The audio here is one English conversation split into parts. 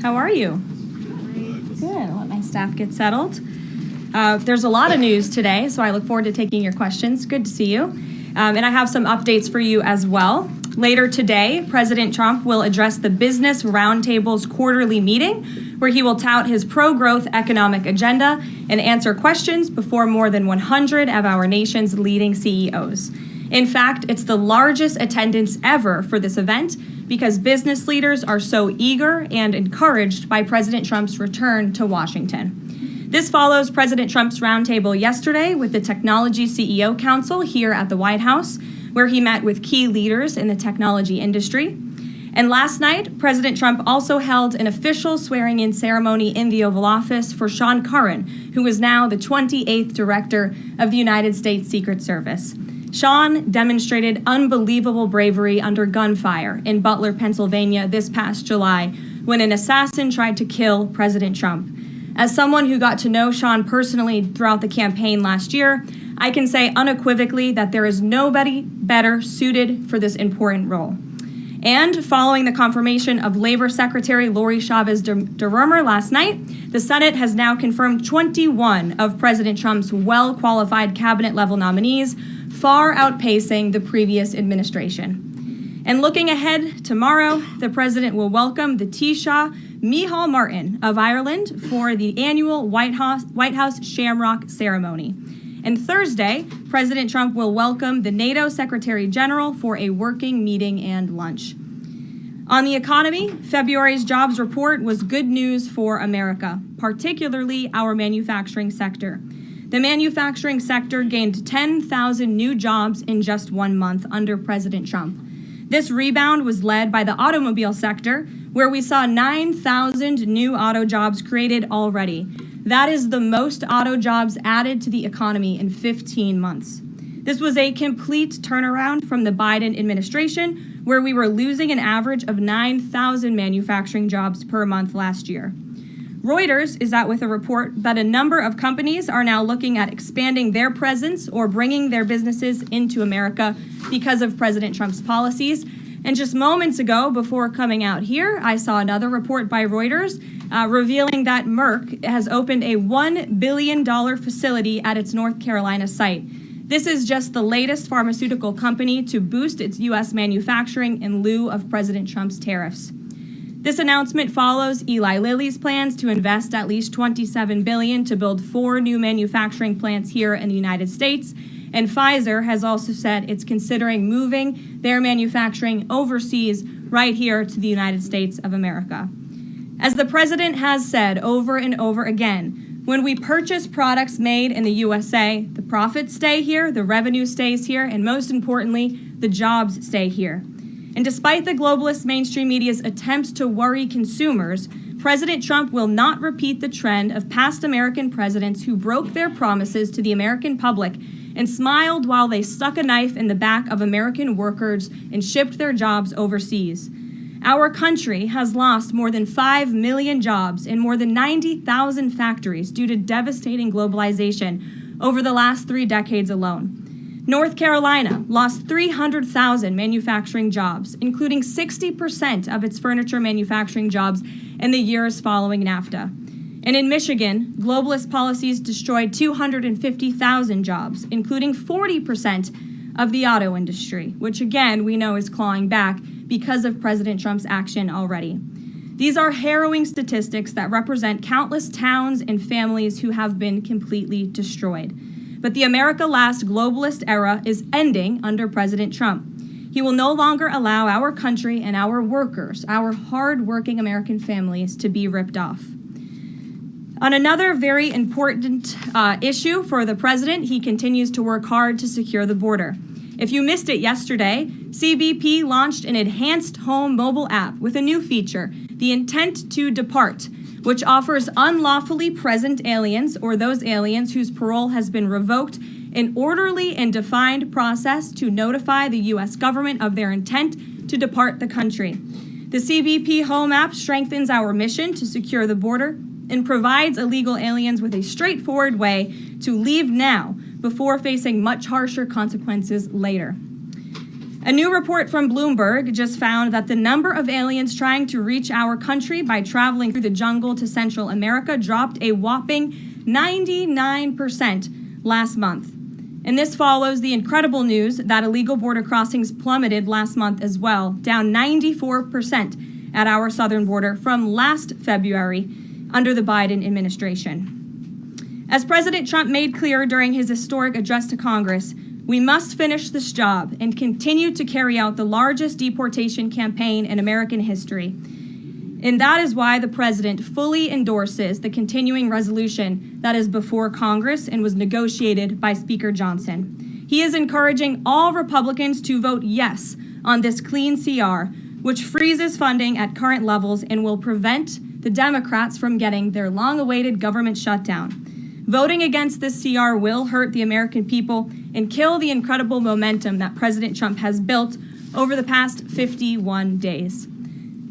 How are you? Good. I'll let my staff get settled. There's a lot of news today, so I look forward to taking your questions. Good to see you. And I have some updates for you as well. Later today, President Trump will address the Business Roundtable's quarterly meeting, where he will tout his pro-growth economic agenda and answer questions before more than 100 of our nation's leading CEOs. In fact, it's the largest attendance ever for this event because business leaders are so eager and encouraged by President Trump's return to Washington. This follows President Trump's roundtable yesterday with the Technology CEO Council here at the White House, where he met with key leaders in the technology industry. And last night, President Trump also held an official swearing-in ceremony in the Oval Office for Sean Curran, who is now the 28th Director of the United States Secret Service. Sean demonstrated unbelievable bravery under gunfire in Butler, Pennsylvania this past July when an assassin tried to kill President Trump. As someone who got to know Sean personally throughout the campaign last year, I can say unequivocally that there is nobody better suited for this important role. And following the confirmation of Labor Secretary Lori Chavez DeRomer last night, the Senate has now confirmed 21 of President Trump's well-qualified cabinet-level nominees, far outpacing the previous administration. And looking ahead, tomorrow, the president will welcome the Taoiseach Micheál Martin of Ireland for the annual White House Shamrock ceremony. And Thursday, President Trump will welcome the NATO Secretary General for a working meeting and lunch. On the economy, February's jobs report was good news for America, particularly our manufacturing sector. The manufacturing sector gained 10,000 new jobs in just 1 month under President Trump. This rebound was led by the automobile sector, where we saw 9,000 new auto jobs created already. That is the most auto jobs added to the economy in 15 months. This was a complete turnaround from the Biden administration, where we were losing an average of 9,000 manufacturing jobs per month last year. Reuters is out with a report that a number of companies are now looking at expanding their presence or bringing their businesses into America because of President Trump's policies. And just moments ago, before coming out here, I saw another report by Reuters revealing that Merck has opened a $1 billion facility at its North Carolina site. This is just the latest pharmaceutical company to boost its U.S. manufacturing in lieu of President Trump's tariffs. This announcement follows Eli Lilly's plans to invest at least $27 billion to build 4 new manufacturing plants here in the United States. And Pfizer has also said it's considering moving their manufacturing overseas right here to the United States of America. As the president has said over and over again, when we purchase products made in the USA, the profits stay here, the revenue stays here, and most importantly, the jobs stay here. And despite the globalist mainstream media's attempts to worry consumers, President Trump will not repeat the trend of past American presidents who broke their promises to the American public and smiled while they stuck a knife in the back of American workers and shipped their jobs overseas. Our country has lost more than 5 million jobs in more than 90,000 factories due to devastating globalization over the last 3 decades alone. North Carolina lost 300,000 manufacturing jobs, including 60% of its furniture manufacturing jobs in the years following NAFTA. And in Michigan, globalist policies destroyed 250,000 jobs, including 40% of the auto industry, which again we know is clawing back because of President Trump's action already. These are harrowing statistics that represent countless towns and families who have been completely destroyed. But the America Last globalist era is ending under President Trump. He will no longer allow our country and our workers, our hard-working American families, to be ripped off. On another very important issue for the president, he continues to work hard to secure the border. If you missed it yesterday, CBP launched an enhanced home mobile app with a new feature, the Intent to Depart, which offers unlawfully present aliens or those aliens whose parole has been revoked an orderly and defined process to notify the U.S. government of their intent to depart the country. The CBP Home App strengthens our mission to secure the border and provides illegal aliens with a straightforward way to leave now before facing much harsher consequences later. A new report from Bloomberg just found that the number of aliens trying to reach our country by traveling through the jungle to Central America dropped a whopping 99% last month. And this follows the incredible news that illegal border crossings plummeted last month as well, down 94% at our southern border from last February under the Biden administration. As President Trump made clear during his historic address to Congress, we must finish this job and continue to carry out the largest deportation campaign in American history. And that is why the president fully endorses the continuing resolution that is before Congress and was negotiated by Speaker Johnson. He is encouraging all Republicans to vote yes on this clean CR, which freezes funding at current levels and will prevent the Democrats from getting their long-awaited government shutdown. Voting against this CR will hurt the American people and kill the incredible momentum that President Trump has built over the past 51 days.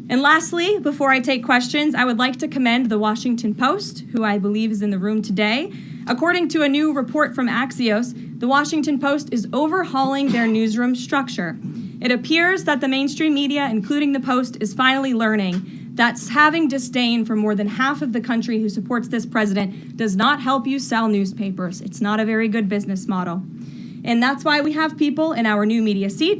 And lastly, before I take questions, I would like to commend the Washington Post, who I believe is in the room today. According to a new report from Axios, the Washington Post is overhauling their newsroom structure. It appears that the mainstream media, including the Post, is finally learning that having disdain for more than half of the country who supports this president does not help you sell newspapers. It's not a very good business model. And that's why we have people in our new media seat